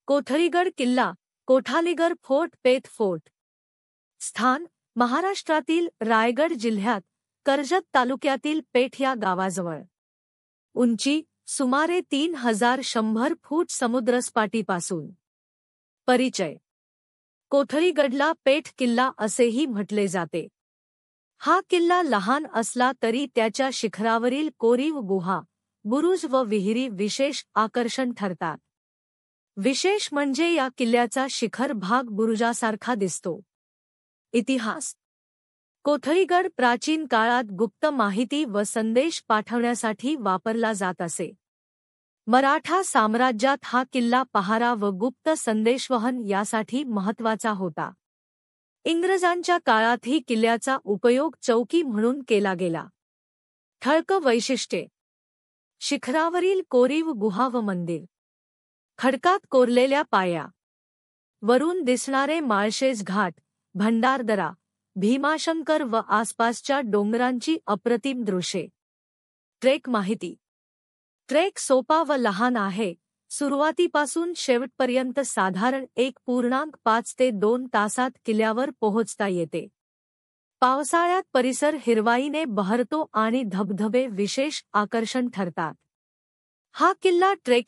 कोठरीगड किल्ला, कोठालीगर फोर्ट, पेठ फोर्ट. स्थान महाराष्ट्रातील रायगड जिल्ह्यात कर्जत तालुक्यातील पेठ या गावाजवळ. उंची सुमारे 3100 फूट समुद्रसपाटीपासून. परिचय. कोठरीगडला पेठ किल्ला असेही म्हटले जाते. हा किल्ला लहान असला तरी त्याच्या शिखरावरील कोरीव गुहा, बुरुज व विहिरी विशेष आकर्षण ठरतात. विशेष म्हणजे या किल्ल्याचा शिखर भाग बुरुजासारखा दिसतो. इतिहास. कोठरीगड प्राचीन काळात गुप्त माहिती व संदेश पाठवण्यासाठी वापरला जात असे. मराठा साम्राज्यात हा किल्ला पहारा व गुप्त संदेशवहन यासाठी महत्त्वाचा होता. इंग्रजांच्या काळातही किल्ल्याचा उपयोग चौकी म्हणून केला गेला. ठळक वैशिष्ट्ये. शिखरावरील कोरीव गुहा व मंदिर. खडकात कोरलेल्या पाया. वरून दिसणारे माळशेज घाट, भंडारदरा, भीमाशंकर व आसपासच्या डोंगरांची अप्रतिम दृश्ये. ट्रेक माहिती. ट्रेक सोपा व लहान आहे. सुरुवातीपासून शेवटपर्यंत साधारण 1.5 ते 2 तासात किल्ल्यावर पोहोचता येते. पावसाळ्यात परिसर हिरवाईने बहरतो आणि धबधबे विशेष आकर्षण ठरतात. हा किल्ला ट्रेकिंग